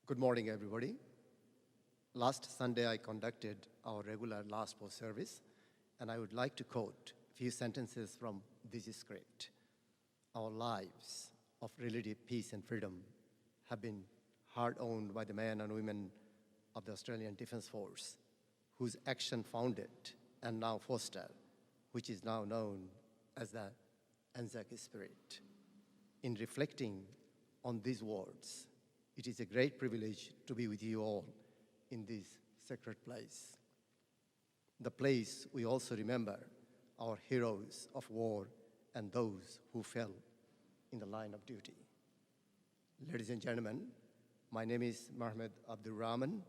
Good morning, everybody. Last Sunday, I conducted our regular last post service, and I would like to quote a few sentences from this script. Our lives of relative peace and freedom have been hard-earned by the men and women of the Australian Defence Force, whose action founded and now foster, which is now known as the Anzac Spirit. In reflecting on these words, it is a great privilege to be with you all in this sacred place. The place we also remember our heroes of war and those who fell in the line of duty. Ladies and gentlemen, my name is Mohammed Abdur Rahman,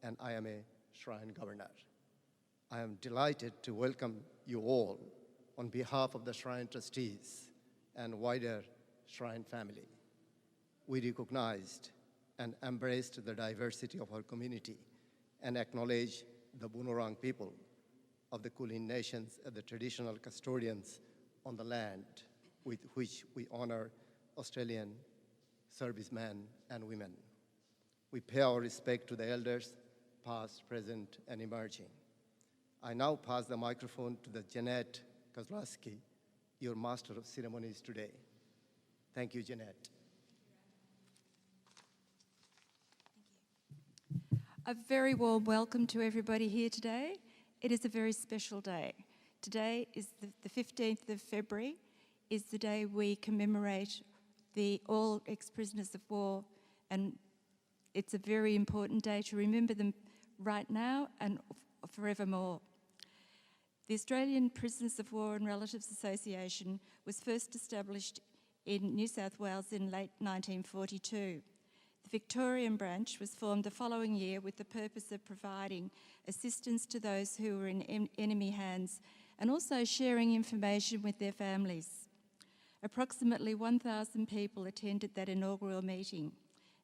and I am a Shrine Governor. I am delighted to welcome you all on behalf of the Shrine Trustees and wider Shrine family. We recognized and embraced the diversity of our community and acknowledge the Bunurong people of the Kulin Nations as the traditional custodians on the land with which we honor Australian servicemen and women. We pay our respect to the elders, past, present, and emerging. I now pass the microphone to the Jeanette Kozlowski, your Master of Ceremonies today. Thank you, Jeanette. A very warm welcome to everybody here today. It is a very special day. Today is the 15th of February, is the day we commemorate all ex-prisoners of war, and it's a very important day to remember them right now and forevermore. The Australian Prisoners of War and Relatives Association was first established in New South Wales in late 1942. The Victorian branch was formed the following year with the purpose of providing assistance to those who were in enemy hands and also sharing information with their families. Approximately 1,000 people attended that inaugural meeting.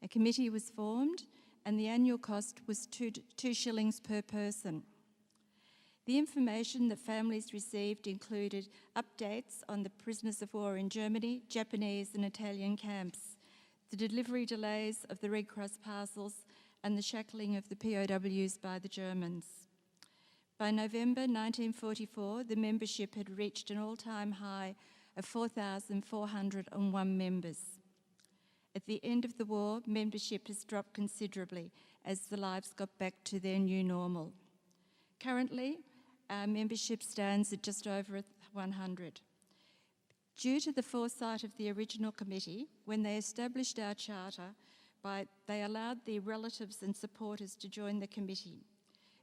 A committee was formed and the annual cost was two shillings per person. The information that families received included updates on the prisoners of war in Germany, Japanese and Italian camps, the delivery delays of the Red Cross parcels and the shackling of the POWs by the Germans. By November 1944, the membership had reached an all-time high of 4,401 members. At the end of the war, membership has dropped considerably as the lives got back to their new normal. Currently, our membership stands at just over 100. Due to the foresight of the original committee, when they established our charter, they allowed their relatives and supporters to join the committee.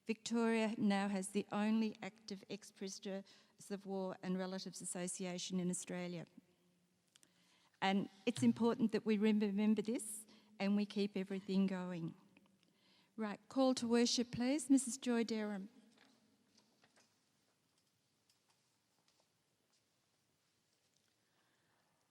Victoria now has the only active ex-prisoners of war and relatives association in Australia. And it's important that we remember this and we keep everything going. Right, call to worship please, Mrs. Joy Derham.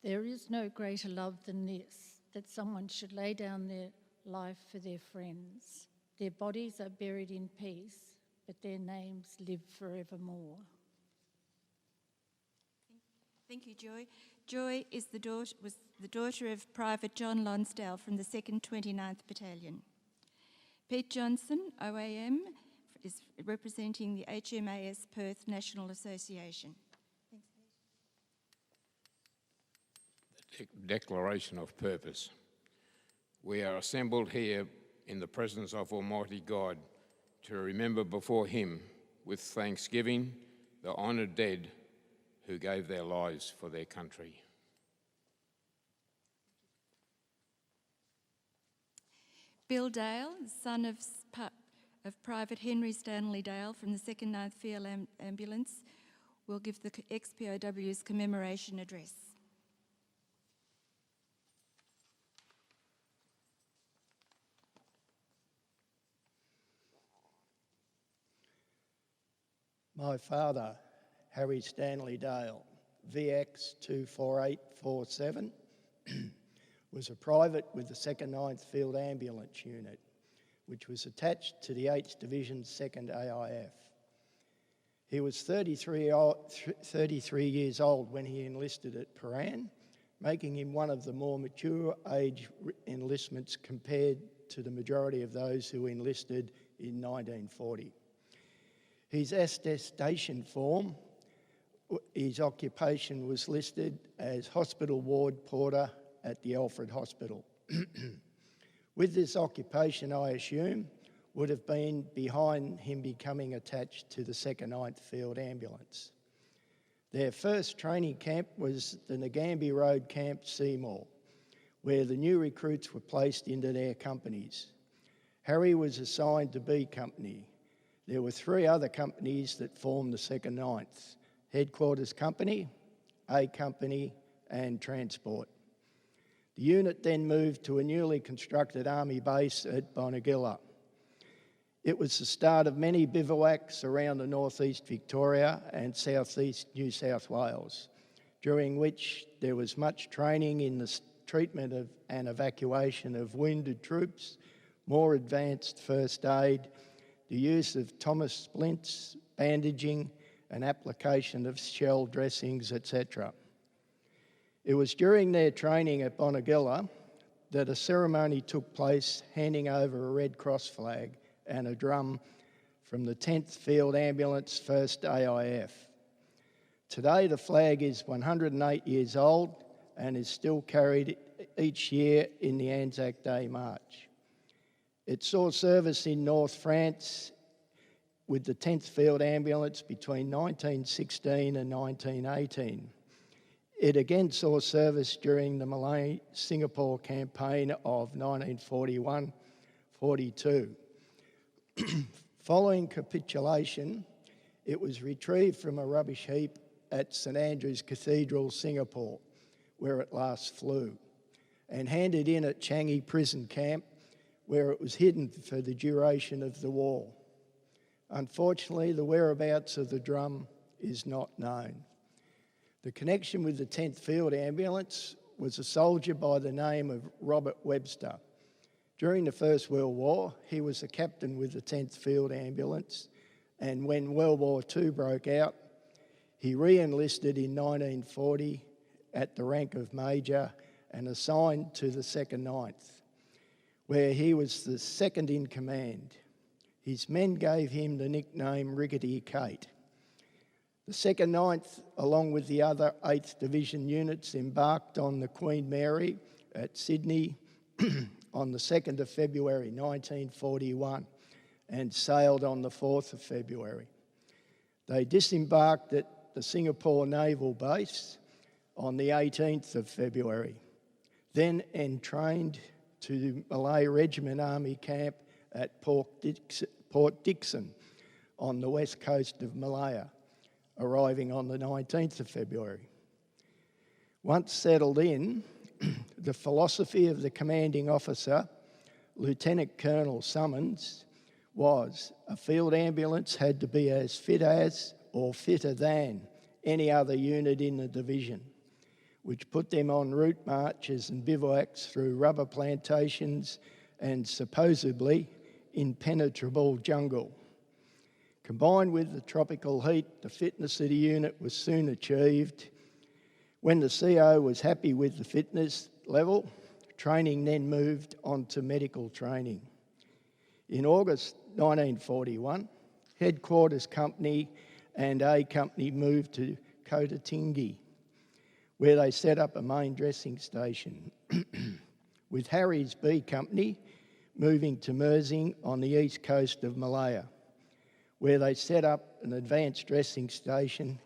There is no greater love than this, that someone should lay down their life for their friends. Their bodies are buried in peace, but their names live forevermore. Thank you, Joy. Joy was the daughter of Private John Lonsdale from the 2nd 29th Battalion. Pete Johnson, OAM, is representing the HMAS Perth National Association. Declaration of purpose. We are assembled here in the presence of Almighty God to remember before Him with thanksgiving the honoured dead who gave their lives for their country. Bill Dale, the son of Private Henry Stanley Dale from the 2nd 9th Field Ambulance, will give the ex-POW's commemoration address. My father, Harry Stanley Dale, VX 24847, was a private with the 2nd 9th Field Ambulance Unit, which was attached to the 8th Division 2nd AIF. He was 33 years old when he enlisted at Paran, making him one of the more mature age enlistments compared to the majority of those who enlisted in 1940. His attestation form, his occupation was listed as hospital ward porter at the Alfred Hospital. With this occupation, I assume, would have been behind him becoming attached to the 2nd 9th Field Ambulance. Their first training camp was the Nagambie Road Camp Seymour, where the new recruits were placed into their companies. Harry was assigned to B Company. There were 3 other companies that formed the 2nd 9th: Headquarters Company, A Company and Transport. The unit then moved to a newly constructed army base at Bonegilla. It was the start of many bivouacs around the northeast Victoria and southeast New South Wales, during which there was much training in the treatment of and evacuation of wounded troops, more advanced first aid, the use of Thomas splints, bandaging, and application of shell dressings, etc. It was during their training at Bonegilla that a ceremony took place handing over a Red Cross flag and a drum from the 10th Field Ambulance 1st AIF. Today the flag is 108 years old and is still carried each year in the Anzac Day March. It saw service in North France with the 10th Field Ambulance between 1916 and 1918. It again saw service during the Malay-Singapore campaign of 1941-42. Following capitulation, it was retrieved from a rubbish heap at St Andrew's Cathedral, Singapore, where it last flew, and handed in at Changi Prison Camp, where it was hidden for the duration of the war. Unfortunately, the whereabouts of the drum is not known. The connection with the 10th Field Ambulance was a soldier by the name of Robert Webster. During the First World War, he was a captain with the 10th Field Ambulance, and when World War II broke out, he re-enlisted in 1940 at the rank of Major and assigned to the 2nd 9th, where he was the second in command. His men gave him the nickname Rickety Kate. The 2nd 9th, along with the other 8th Division units, embarked on the Queen Mary at Sydney on the 2nd of February 1941 and sailed on the 4th of February. They disembarked at the Singapore Naval Base on the 18th of February, then entrained to the Malay Regiment Army Camp at Port Dickson on the west coast of Malaya, arriving on the 19th of February. Once settled in, the philosophy of the commanding officer, Lieutenant Colonel Summons, was a field ambulance had to be as fit as or fitter than any other unit in the division, which put them on route marches and bivouacs through rubber plantations and supposedly impenetrable jungle. Combined with the tropical heat, the fitness of the unit was soon achieved. When the CO was happy with the fitness level, training then moved on to medical training. In August 1941, Headquarters Company and A Company moved to Kotatingi, where they set up a main dressing station, with Harry's B Company moving to Mersing on the east coast of Malaya, where they set up an advanced dressing station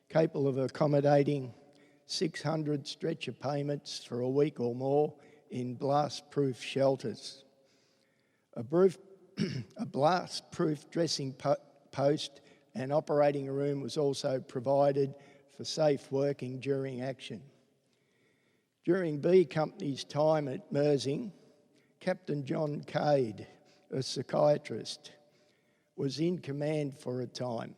capable of accommodating 600 stretcher payments for a week or more in blast-proof shelters. A blast-proof dressing post and operating room was also provided for safe working during action. During B Company's time at Mersing, Captain John Cade, a psychiatrist, was in command for a time.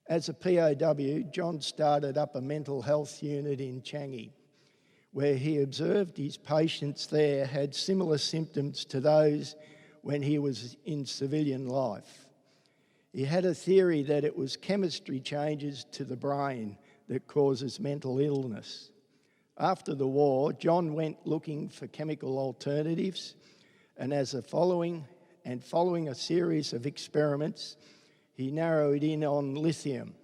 As a POW, John started up a mental health unit in Changi, where he observed his patients there had similar symptoms to those when he was in civilian life. He had a theory that it was chemistry changes to the brain that causes mental illness. After the war, John went looking for chemical alternatives Following a series of experiments, he narrowed in on lithium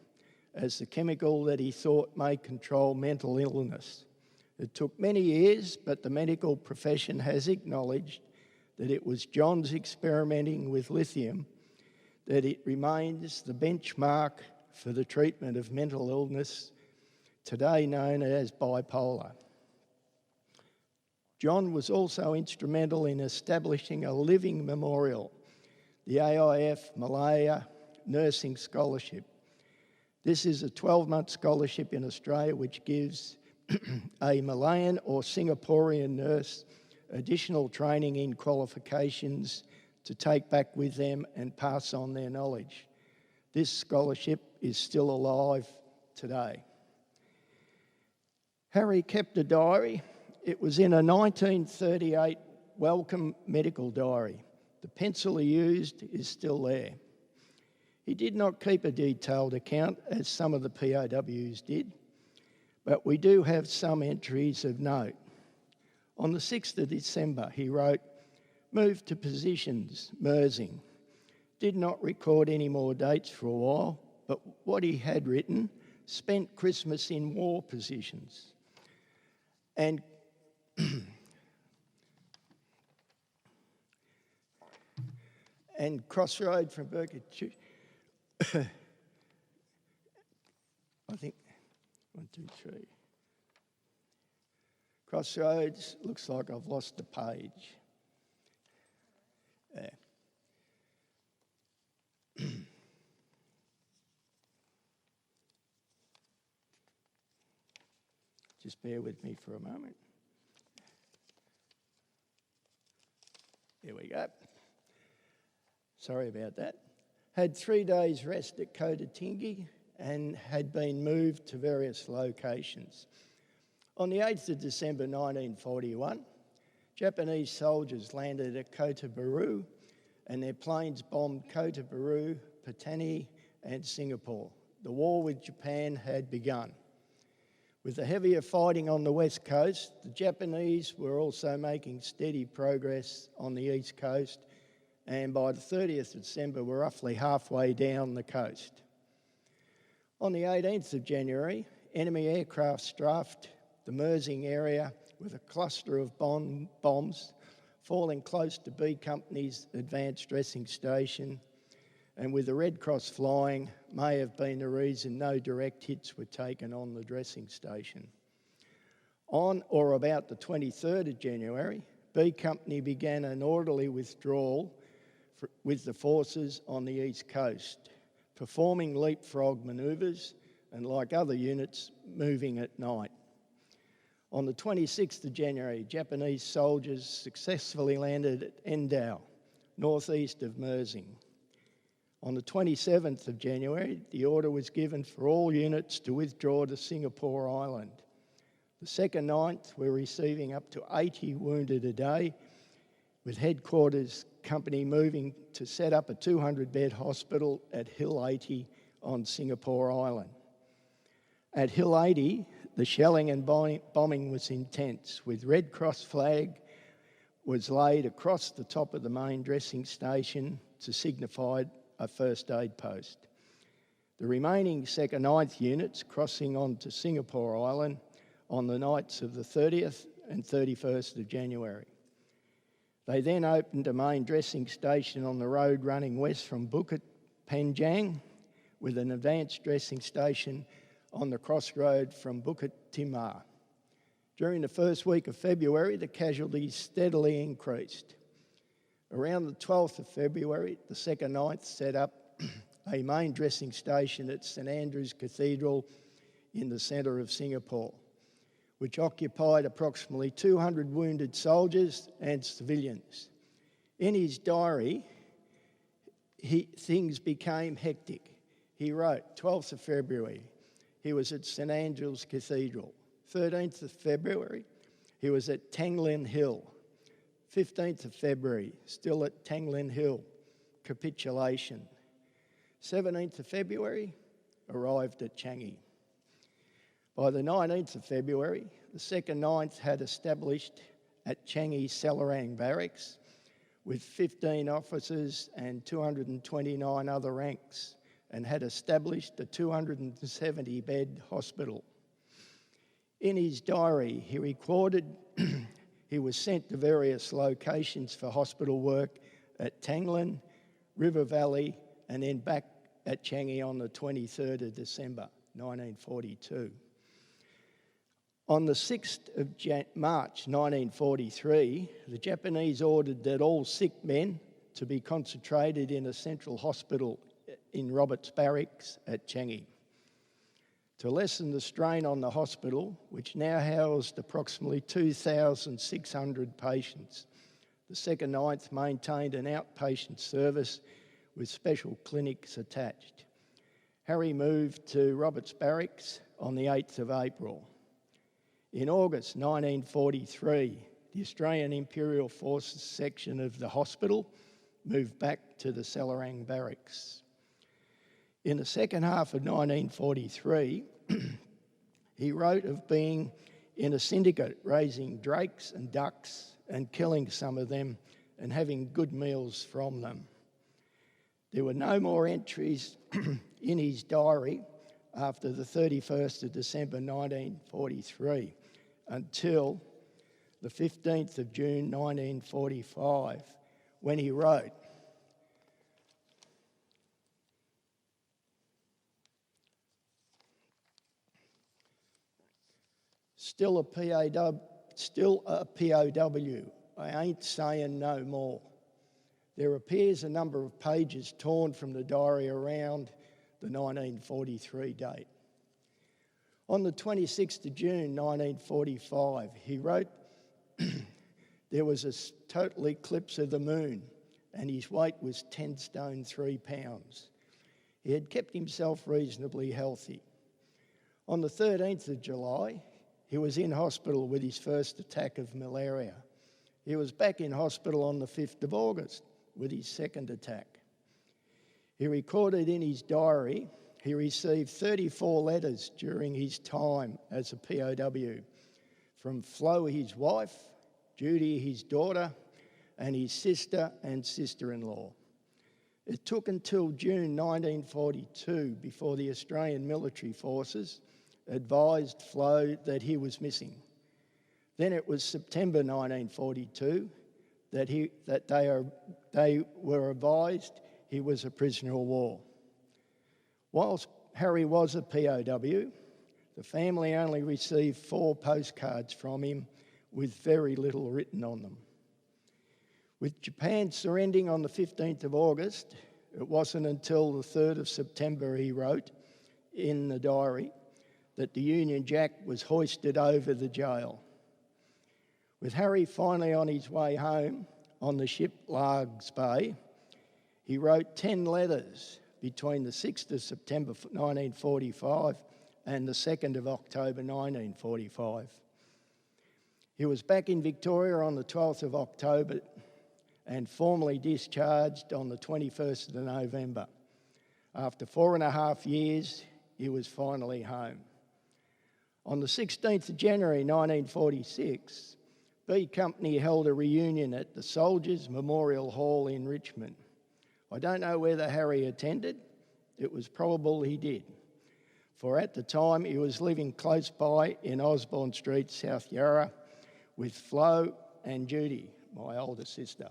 as the chemical that he thought may control mental illness. It took many years, but the medical profession has acknowledged that it was John's experimenting with lithium that it remains the benchmark for the treatment of mental illness, today known as bipolar. John was also instrumental in establishing a living memorial, the AIF Malaya Nursing Scholarship. This is a 12-month scholarship in Australia which gives a Malayan or Singaporean nurse additional training in qualifications to take back with them and pass on their knowledge. This scholarship is still alive today. Harry kept a diary. It was in a 1938 Wellcome medical diary. The pencil he used is still there. He did not keep a detailed account as some of the POWs did, but we do have some entries of note. On the 6th of December, he wrote, "Moved to positions, Mersing." Did not record any more dates for a while, but what he had written, "Spent Christmas in war positions." And Crossroad from Burkett. I think 1, 2, 3. Crossroads, looks like I've lost a page. There. Just bear with me for a moment. Here we go. Sorry about that. Had 3 days rest at Kotatingi and had been moved to various locations. On the 8th of December 1941, Japanese soldiers landed at Kota Bharu and their planes bombed Kota Bharu, Patani and Singapore. The war with Japan had begun. With the heavier fighting on the west coast, the Japanese were also making steady progress on the east coast, and by the 30th of December were roughly halfway down the coast. On the 18th of January, enemy aircraft strafed the Mersing area with a cluster of bombs falling close to B Company's advanced dressing station, and with the Red Cross flying may have been the reason no direct hits were taken on the dressing station. On or about the 23rd of January, B Company began an orderly withdrawal with the forces on the east coast, performing leapfrog manoeuvres and, like other units, moving at night. On the 26th of January, Japanese soldiers successfully landed at Endau, northeast of Mersing. On the 27th of January, the order was given for all units to withdraw to Singapore Island. The 2nd Ninth were receiving up to 80 wounded a day, with headquarters company moving to set up a 200-bed hospital at Hill 80 on Singapore Island. At Hill 80, the shelling and bombing was intense, with Red Cross flag was laid across the top of the main dressing station to signify a first aid post. The remaining 2nd Ninth units crossing onto Singapore Island on the nights of the 30th and 31st of January. They then opened a main dressing station on the road running west from Bukit Panjang, with an advanced dressing station on the crossroad from Bukit Timah. During the first week of February, the casualties steadily increased. Around the 12th of February, the 2nd Ninth set up a main dressing station at St Andrew's Cathedral in the centre of Singapore, which occupied approximately 200 wounded soldiers and civilians. In his diary, things became hectic. He wrote, 12th of February, he was at St Andrew's Cathedral. 13th of February, he was at Tanglin Hill. 15th of February, still at Tanglin Hill, capitulation. 17th of February, arrived at Changi. By the 19th of February, the 2nd Ninth had established at Changi Selarang Barracks, with 15 officers and 229 other ranks, and had established a 270-bed hospital. In his diary, he recorded he was sent to various locations for hospital work at Tanglan, River Valley, and then back at Changi on the 23rd of December, 1942. On the 6th of March 1943, the Japanese ordered that all sick men to be concentrated in a central hospital in Roberts Barracks at Changi. To lessen the strain on the hospital, which now housed approximately 2,600 patients, the 2nd Ninth maintained an outpatient service with special clinics attached. Harry moved to Roberts Barracks on the 8th of April. In August 1943, the Australian Imperial Forces section of the hospital moved back to the Selarang Barracks. In the second half of 1943, he wrote of being in a syndicate raising drakes and ducks and killing some of them and having good meals from them. There were no more entries in his diary after the 31st of December 1943 until the 15th of June 1945, when he wrote, Still a POW, I ain't saying no more. There appears a number of pages torn from the diary around the 1943 date. On the 26th of June 1945, he wrote, there was a total eclipse of the moon and his weight was 10 stone 3 pounds. He had kept himself reasonably healthy. On the 13th of July, he was in hospital with his first attack of malaria. He was back in hospital on the 5th of August with his second attack. He recorded in his diary he received 34 letters during his time as a POW from Flo, his wife, Judy, his daughter, and his sister and sister-in-law. It took until June 1942 before the Australian military forces advised Flo that he was missing. Then it was September 1942 that they were advised he was a prisoner of war. Whilst Harry was a POW, the family only received 4 postcards from him with very little written on them. With Japan surrendering on the 15th of August, it wasn't until the 3rd of September, he wrote in the diary, that the Union Jack was hoisted over the jail. With Harry finally on his way home on the ship Largs Bay, he wrote 10 letters between the 6th of September 1945 and the 2nd of October 1945. He was back in Victoria on the 12th of October and formally discharged on the 21st of November. After 4.5 years, he was finally home. On the 16th of January 1946, B Company held a reunion at the Soldiers Memorial Hall in Richmond. I don't know whether Harry attended. It was probable he did, for at the time he was living close by in Osborne Street, South Yarra, with Flo and Judy, my older sister.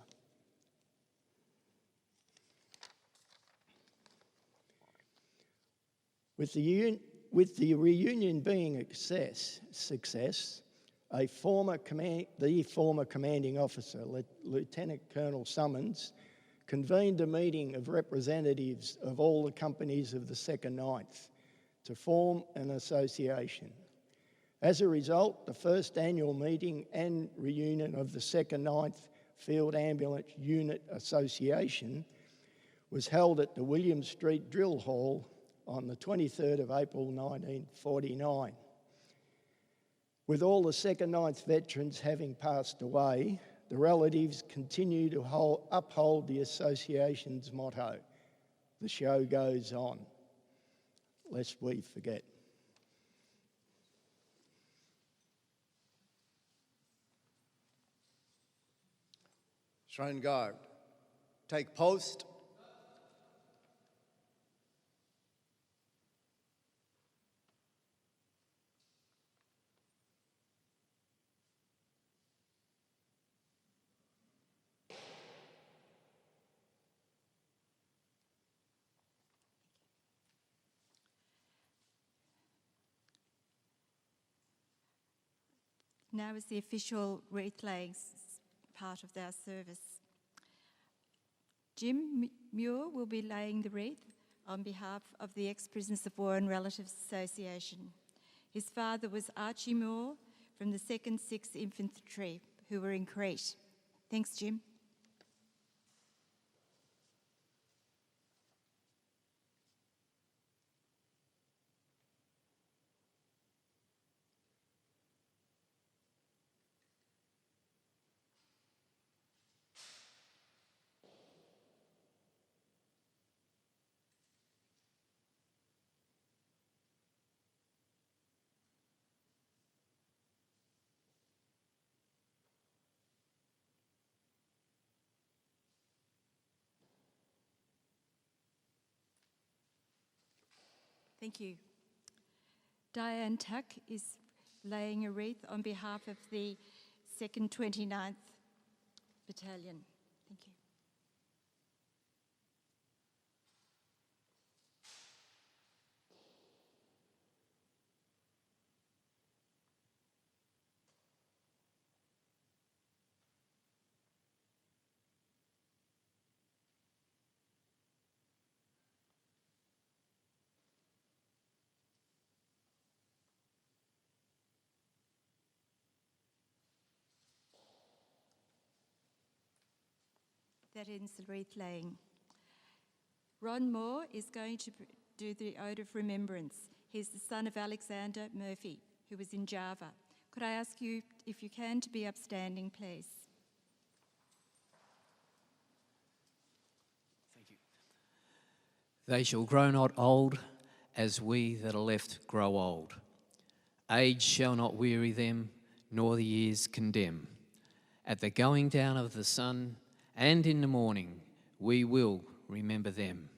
With the reunion being a success, the former commanding officer, Lieutenant Colonel Summons, convened a meeting of representatives of all the companies of the 2nd Ninth to form an association. As a result, the first annual meeting and reunion of the 2nd Ninth Field Ambulance Unit Association was held at the William Street Drill Hall on the 23rd of April 1949. With all the 2nd Ninth veterans having passed away, the relatives continue to uphold the association's motto, "The show goes on, lest we forget." Shrine Guard. Take post. Now is the official wreath laying part of our service. Jim Muir will be laying the wreath on behalf of the Ex-Prisoners of War and Relatives Association. His father was Archie Muir from the 2nd 6th Infantry, who were in Crete. Thanks, Jim. Thank you. Diane Tuck is laying a wreath on behalf of the 2nd 29th Battalion. Thank you. That ends the wreath laying. Ron Moore is going to do the Ode of Remembrance. He's the son of Alexander Murphy, who was in Java. Could I ask you, if you can, to be upstanding, please? Thank you. They shall grow not old, as we that are left grow old. Age shall not weary them, nor the years condemn. At the going down of the sun, and in the morning, we will remember them.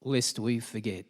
Lest we forget.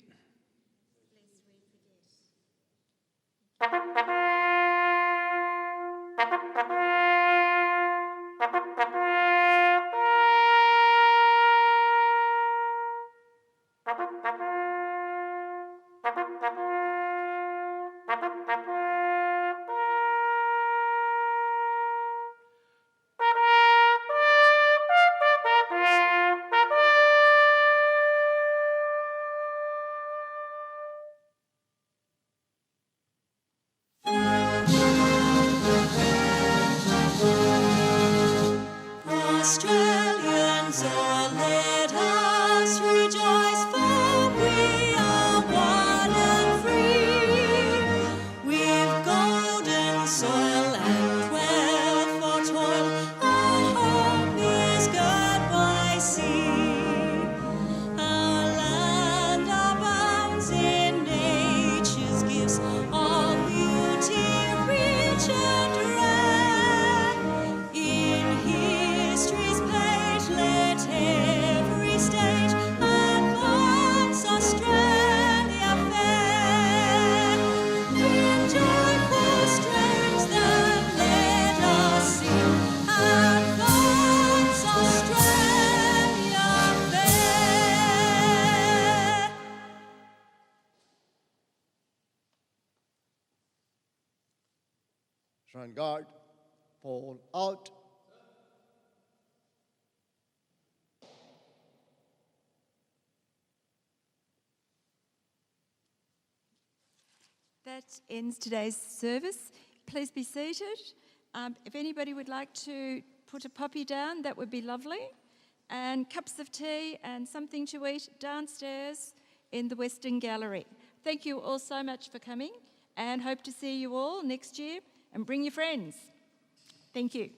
Shrine guard, fall out. That ends today's service. Please be seated. If anybody would like to put a puppy down, that would be lovely. And cups of tea and something to eat downstairs in the Western Gallery. Thank you all so much for coming, and hope to see you all next year, and bring your friends. Thank you.